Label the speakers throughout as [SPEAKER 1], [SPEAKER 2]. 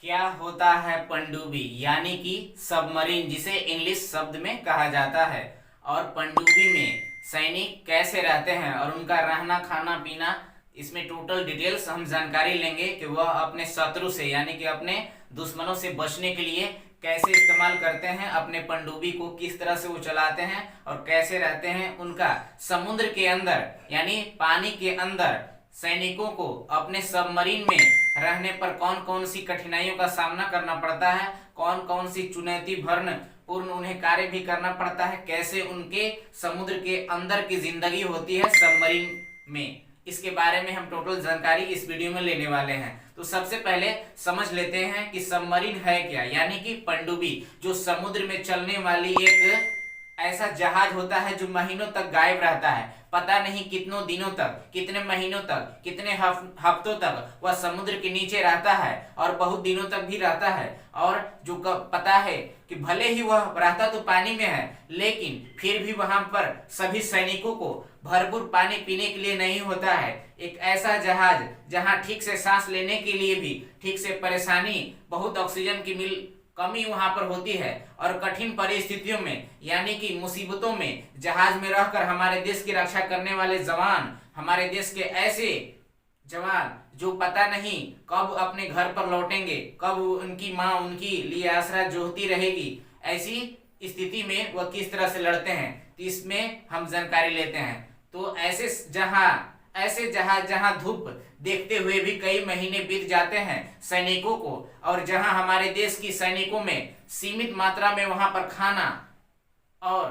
[SPEAKER 1] क्या होता है पनडुब्बी यानी कि सबमरीन, जिसे इंग्लिश शब्द में कहा जाता है। और पनडुब्बी में सैनिक कैसे रहते हैं और उनका रहना खाना पीना, इसमें टोटल डिटेल्स हम जानकारी लेंगे कि वह अपने शत्रु से यानी कि अपने दुश्मनों से बचने के लिए कैसे इस्तेमाल करते हैं, अपने पनडुब्बी को किस तरह से वो चलाते हैं और कैसे रहते हैं। उनका समुद्र के अंदर यानी पानी के अंदर सैनिकों को अपने सबमरीन में रहने पर कौन कौन सी कठिनाइयों का सामना करना पड़ता है, कौन कौन सी चुनौती भरन पूर्ण उन्हें कार्य भी करना पड़ता है, कैसे उनके समुद्र के अंदर की जिंदगी होती है सबमरीन में, इसके बारे में हम टोटल जानकारी इस वीडियो में लेने वाले हैं। तो सबसे पहले समझ लेते हैं कि सबमरीन है क्या, यानी कि पनडुब्बी जो समुद्र में चलने वाली एक ऐसा जहाज होता है जो महीनों तक गायब रहता है। पता नहीं कितनों दिनों तक, कितने महीनों तक, कितने हफ्तों तक वह समुद्र के नीचे रहता है और बहुत दिनों तक भी रहता है। और जो पता है कि भले ही वह रहता तो पानी में है, लेकिन फिर भी वहां पर सभी सैनिकों को भरपूर पानी पीने के लिए नहीं होता है। एक ऐसा जहाज जहां ठीक से सांस लेने के लिए भी ठीक से परेशानी, बहुत ऑक्सीजन की कमी वहां पर होती है। और कठिन परिस्थितियों में यानी कि मुसीबतों में जहाज में रहकर हमारे देश की रक्षा करने वाले जवान, हमारे देश के ऐसे जवान जो पता नहीं कब अपने घर पर लौटेंगे, कब उनकी माँ उनकी लिए आसरा जोहती रहेगी, ऐसी स्थिति में वह किस तरह से लड़ते हैं, तो इसमें हम जानकारी लेते हैं। तो ऐसे जहाज जहां धूप देखते हुए भी कई महीने बीत जाते हैं सैनिकों को, और जहां हमारे देश की सैनिकों में सीमित मात्रा में वहां पर खाना और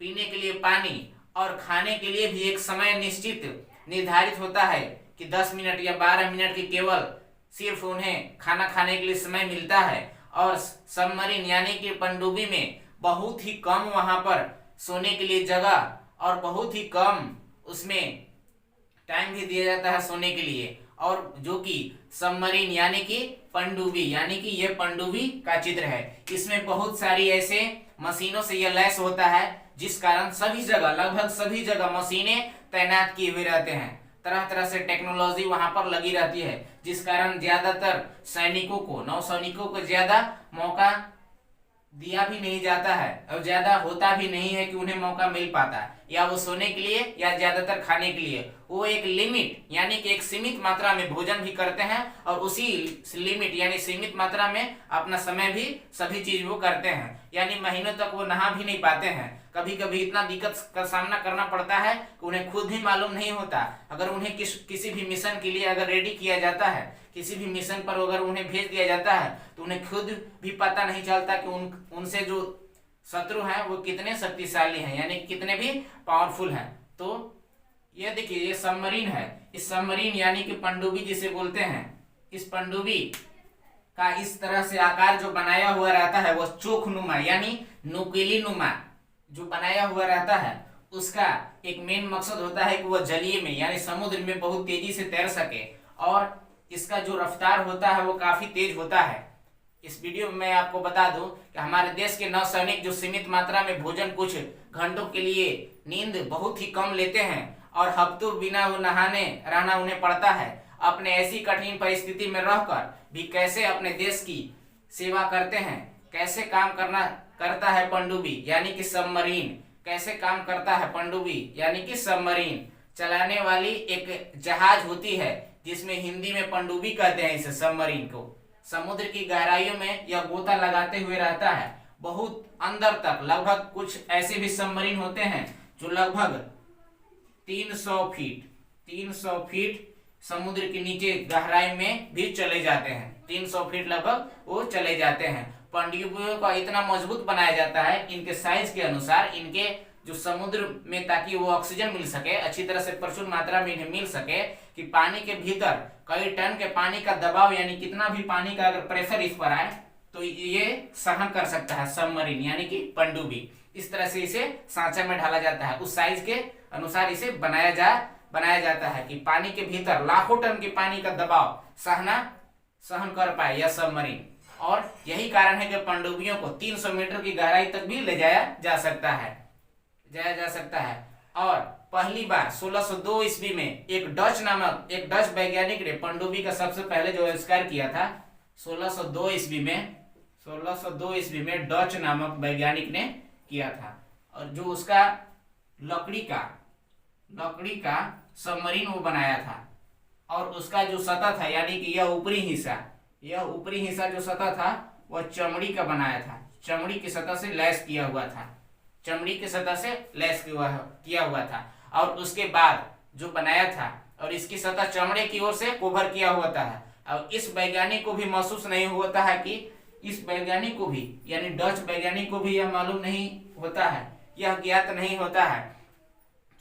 [SPEAKER 1] पीने के लिए पानी और खाने के लिए भी एक समय निश्चित निर्धारित होता है कि 10 मिनट या 12 मिनट की केवल सिर्फ उन्हें खाना खाने के लिए समय मिलता है। और सबमरीन यानी कि पनडुब्बी में बहुत ही कम वहां पर सोने के लिए जगह और बहुत ही कम उसमें टाइम भी दिया जाता है सोने के लिए। और जो कि सबमरीन यानी कि पनडुब्बी यानी कि यह पनडुब्बी का चित्र है, इसमें बहुत सारी ऐसे मशीनों से यह लैस होता है जिस कारण सभी जगह, लगभग सभी जगह मशीनें तैनात किए हुए रहते हैं। तरह तरह से टेक्नोलॉजी वहां पर लगी रहती है, जिस कारण ज्यादातर सैनिकों को, नौसैनिकों को ज्यादा मौका दिया भी नहीं जाता है और ज्यादा होता भी नहीं है कि उन्हें मौका मिल पाता है या वो सोने के लिए या ज्यादातर खाने के लिए। वो एक लिमिट यानी कि एक सीमित मात्रा में भोजन भी करते हैं और उसी लिमिट यानी सीमित मात्रा में अपना समय भी सभी चीज वो करते हैं। यानी महीनों तक वो नहा भी नहीं पाते हैं। कभी कभी इतना दिक्कत का सामना करना पड़ता है कि उन्हें खुद ही मालूम नहीं होता। अगर उन्हें किसी भी मिशन के लिए अगर रेडी किया जाता है, किसी भी मिशन पर अगर उन्हें भेज दिया जाता है, तो उन्हें खुद भी पता नहीं चलता कि उनसे जो शत्रु हैं वो कितने शक्तिशाली हैं, यानी कितने भी पावरफुल हैं। तो ये देखिए, ये सबमरीन है। इस सबमरीन यानी कि पनडुब्बी जिसे बोलते हैं, इस पनडुब्बी का इस तरह से आकार जो बनाया हुआ रहता है वो चोखनुमा यानी नुकीली नुमा जो बनाया हुआ रहता है, उसका एक मेन मकसद होता है कि वह जलीय में यानी समुद्र में बहुत तेजी से तैर सके। और इसका जो रफ्तार होता है वो काफी तेज होता है। इस वीडियो में मैं आपको बता दूं कि हमारे देश के नौसैनिक जो सीमित मात्रा में भोजन, कुछ घंटों के लिए नींद बहुत ही कम लेते हैं और हफ्तों बिना नहाने रहना उन्हें पड़ता है, अपने ऐसी कठिन परिस्थिति में रहकर भी कैसे अपने देश की सेवा करते हैं, कैसे काम करता है पनडुब्बी यानी कि सबमरीन, कैसे काम करता है पनडुब्बी यानी कि सबमरीन चलाने वाली एक जहाज होती है, जिसमें हिंदी में पनडुब्बी कहते हैं इसे, सबमरीन को। समुद्र की गहराइयों में यह गोता लगाते हुए रहता है बहुत अंदर तक। लगभग कुछ ऐसे भी सबमरीन होते हैं जो लगभग 300 फीट समुद्र के नीचे गहराई में भी चले जाते हैं। 300 फीट लगभग वो चले जाते हैं। पनडुब्बियों का इतना मजबूत बनाया जाता है इनके साइज के अनुसार, इनके जो समुद्र में, ताकि वो ऑक्सीजन मिल सके अच्छी तरह से, प्रचुर मात्रा में इन्हें मिल सके, कि पानी के भीतर कई टन के पानी का दबाव यानी कितना भी पानी का अगर प्रेशर इस पर आए तो ये सहन कर सकता है सबमरीन यानी कि पनडुब्बी। इस तरह से इसे सांचा में ढाला जाता है, उस साइज के अनुसार इसे बनाया जाता है कि पानी के भीतर लाखों टन के पानी का दबाव सहन कर पाए यह सबमरीन। और यही कारण है कि पनडुब्बियों को 300 मीटर की गहराई तक भी ले जाया जा सकता है। और पहली बार 1602 ईस्वी में एक डच वैज्ञानिक ने पनडुब्बी का सबसे पहले जो आविष्कार किया था, 1602 ईस्वी में 1602 ईस्वी में डच नामक वैज्ञानिक ने किया था। और जो उसका लकड़ी का सबमरीन वो बनाया था, और उसका जो सतह था यानी कि यह ऊपरी हिस्सा जो सतह था वह चमड़ी का बनाया था, चमड़ी की सतह से लैस किया हुआ था। और उसके बाद जो बनाया था और इसकी सतह चमड़े की ओर से कवर किया हुआ था। और इस वैज्ञानिक को भी महसूस नहीं होता है कि इस वैज्ञानिक को भी यानी डच वैज्ञानिक को भी यह मालूम नहीं होता है, यह ज्ञात नहीं होता है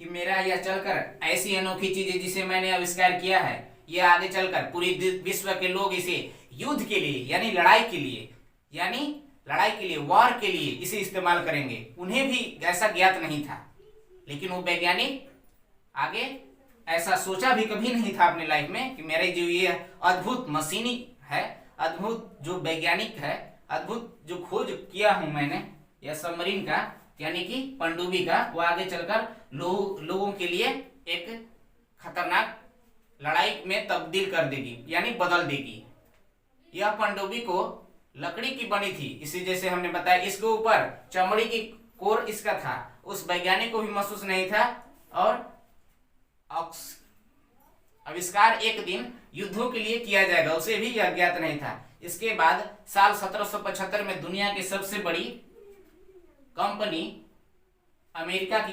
[SPEAKER 1] कि मेरा यह चलकर ऐसी अनोखी चीज है जिसे मैंने आविष्कार किया है, यह आगे चलकर पूरी विश्व के लोग इसे युद्ध के लिए यानी लड़ाई के लिए वार के लिए इसे इस्तेमाल करेंगे। उन्हें भी ऐसा ज्ञात नहीं था, लेकिन वो वैज्ञानिक आगे ऐसा सोचा भी कभी नहीं था अपने लाइफ में कि मेरे जो ये अद्भुत मशीनी है, अद्भुत जो वैज्ञानिक है, अद्भुत जो खोज किया हूं मैंने यह सबमरीन का यानी कि पनडुब्बी का, वो आगे चलकर लोगों के लिए एक खतरनाक लड़ाई में तब्दील कर देगी यानी बदल देगी। यह पनडुब्बी को लकड़ी की बनी थी, इसी जैसे हमने बताया इसके ऊपर चमड़ी की कोर इसका था। उस वैज्ञानिक को भी महसूस नहीं था, और आविष्कार एक दिन युद्धों के लिए किया जाएगा उसे भी यह ज्ञात नहीं था। इसके बाद साल 1775 में दुनिया की सबसे बड़ी कंपनी अमेरिका की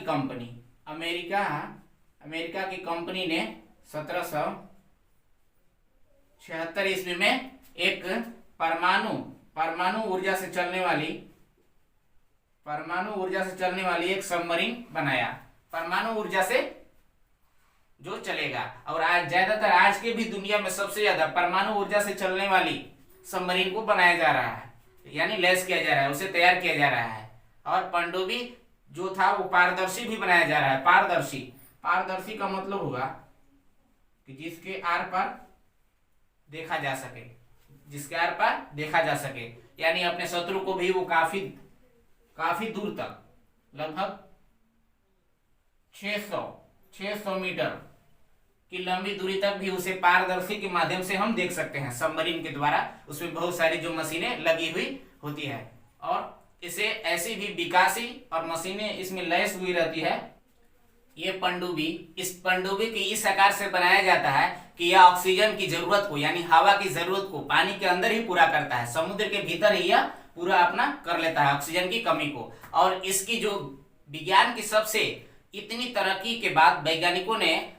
[SPEAKER 1] कंपनी ने 1776 ईस्वी में एक परमाणु ऊर्जा से चलने वाली एक सबमरीन बनाया, परमाणु ऊर्जा से जो चलेगा। और आज ज्यादातर आज के भी दुनिया में सबसे ज्यादा परमाणु ऊर्जा से चलने वाली सबमरीन को बनाया जा रहा है, यानी लैस किया जा रहा है, उसे तैयार किया जा रहा है। और पनडुब्बी जो था वो पारदर्शी भी बनाया जा रहा है। पारदर्शी का मतलब होगा कि जिसके आर पार देखा जा सके, यानी अपने शत्रु को भी वो काफी दूर तक, लगभग 600 मीटर की लंबी दूरी तक भी उसे पारदर्शी के माध्यम से हम देख सकते हैं सबमरीन के द्वारा। उसमें बहुत सारी जो मशीनें लगी हुई होती है, और इसे ऐसी भी विकासी और मशीनें इसमें लैस हुई रहती है। ये इस पनडुब्बी की इस आकार से बनाया जाता है कि यह ऑक्सीजन की जरूरत को यानी हवा की जरूरत को पानी के अंदर ही पूरा करता है, समुद्र के भीतर ही यह पूरा अपना कर लेता है ऑक्सीजन की कमी को। और इसकी जो विज्ञान की सबसे इतनी तरक्की के बाद वैज्ञानिकों ने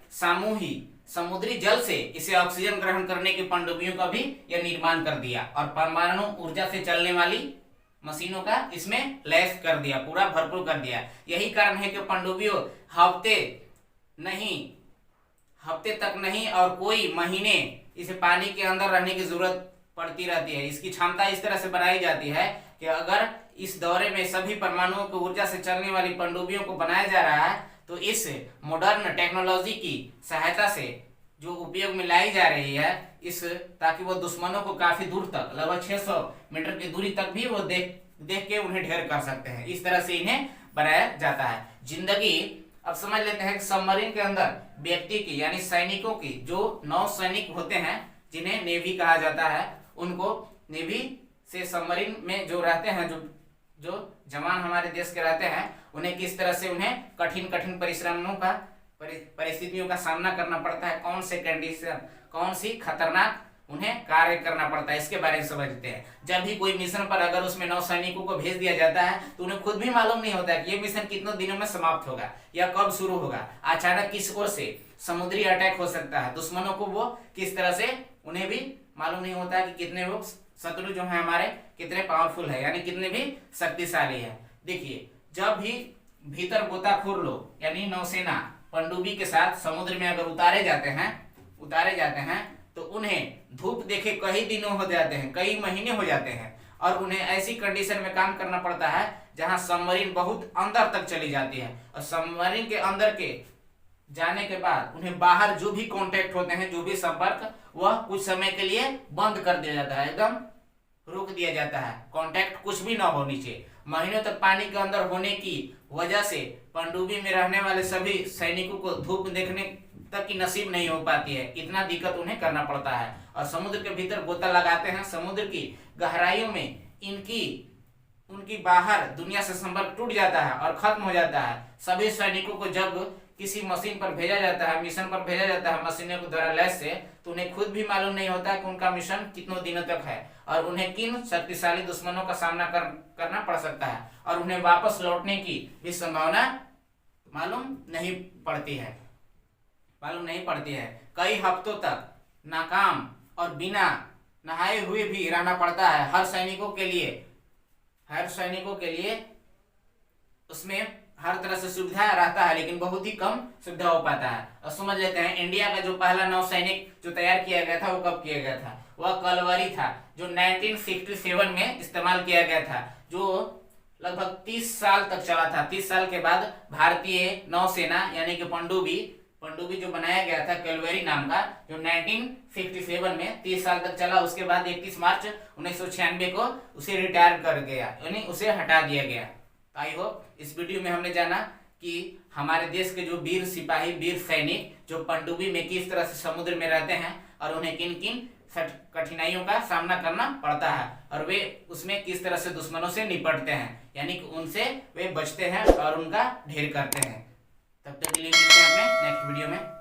[SPEAKER 1] समुद्री जल से इसे ऑक्सीजन ग्रहण करने की पनडुब्बियों का भी यह निर्माण कर दिया, और परमाणु ऊर्जा से चलने वाली मशीनों का इसमें लैस कर दिया, पूरा भरपूर कर दिया। यही कारण है कि पनडुब्बियों हफ्ते तक नहीं और कोई महीने इसे पानी के अंदर रहने की जरूरत पड़ती रहती है। इसकी क्षमता इस तरह से बनाई जाती है कि अगर इस दौरे में सभी परमाणुओं की ऊर्जा से चलने वाली पनडुब्बियों को बनाया जा रहा है, तो इस मॉडर्न टेक्नोलॉजी की सहायता से जो उपयोग में लाई जा रही है ताकि वो दुश्मनों को काफी दूर तक, लगभग 600 मीटर की दूरी तक भी वो देख के उन्हें ढेर कर सकते हैं। इस तरह से इन्हें बनाया जाता है। जिंदगी अब समझ लेते हैं कि सबमरीन के अंदर व्यक्ति की यानी सैनिकों की, जो नौसैनिक होते हैं जिन्हें नेवी कहा जाता है, उनको नेवी से सबमरीन में जो रहते हैं, जो जवान हमारे देश के रहते हैं, उन्हें किस तरह से उन्हें कठिन परिस्थितियों का सामना करना पड़ता है, कौन से कंडीशन, कौन सी खतरनाक उन्हें कार्य करना पड़ता है, इसके बारे में समझते हैं। जब भी कोई मिशन पर अगर उसमें नौसैनिकों को भेज दिया जाता है तो उन्हें खुद भी मालूम नहीं होता कि ये मिशन कितने दिनों में समाप्त होगा या कब शुरू होगा। अचानक किस ओर से समुद्री अटैक हो सकता है, दुश्मनों को वो किस तरह से, उन्हें भी मालूम नहीं होता कि कितने वो शत्रु जो है हमारे कितने पावरफुल है, यानी कितने भी शक्तिशाली है। देखिए, जब भी भीतर गोताखोर लोग यानी नौसेना पनडुब्बी के साथ समुद्र में अगर उतारे जाते हैं तो उन्हें धूप देखे कई दिनों हो जाते हैं, कई महीने हो जाते हैं, और उन्हें ऐसी कंडीशन में काम करना पड़ता है जहां सबमरीन बहुत अंदर तक चली जाती है। और सबमरीन के अंदर के जाने के बाद उन्हें बाहर जो भी कांटेक्ट होते हैं, जो भी संपर्क, वह कुछ समय के लिए बंद कर दिया जाता है, एकदम रोक दिया जाता है, कांटेक्ट कुछ भी ना हो नीचे। महीनों तक पानी के अंदर होने की वजह से पनडुब्बी में रहने वाले सभी सैनिकों को धूप देखने तक की नसीब नहीं हो पाती है, इतना दिक्कत उन्हें करना पड़ता है। और समुद्र के भीतर गोता लगाते हैं। समुद्र की गहराइयों में उनकी बाहर दुनिया से संपर्क टूट जाता है और खत्म हो जाता है। सभी सैनिकों को जब किसी मशीन पर भेजा जाता है, मिशन पर भेजा जाता है मशीनों के द्वारा लैस से, तो उन्हें खुद भी मालूम नहीं होता कि उनका मिशन कितनों दिनों तक है और उन्हें किन शक्तिशाली दुश्मनों का सामना करना पड़ सकता है और उन्हें वापस लौटने की भी संभावना मालूम नहीं पड़ती है। कई हफ्तों तक नाकाम और बिना नहाए हुए भी रहना पड़ता है। हर सैनिकों के लिए उसमें हर तरह से सुविधा रहता है, लेकिन बहुत ही कम सुविधा हो पाता है। और समझ लेते हैं इंडिया का जो पहला नौसैनिक जो तैयार किया गया था वो कब किया गया था। वह कलवरी था जो 1967 में इस्तेमाल किया गया था, जो लगभग 30 साल तक चला था। 30 साल के बाद भारतीय नौसेना यानी कि पनडुब्बी जो बनाया गया था कैलवरी नाम का, जो 1967 में 30 साल तक चला। उसके बाद 31 मार्च 1996 को उसे रिटायर कर गया, यानी उसे हटा दिया गया। आई होप इस वीडियो में हमने जाना कि हमारे देश के जो वीर सिपाही, वीर सैनिक जो पनडुब्बी में किस तरह से समुद्र में रहते हैं और उन्हें किन किन कठिनाइयों का सामना करना पड़ता है और वे उसमें किस तरह से दुश्मनों से निपटते हैं, यानी कि उनसे वे बचते हैं और उनका ढेर करते हैं। तब तक के लिए मिलते हैं अपने नेक्स्ट वीडियो में।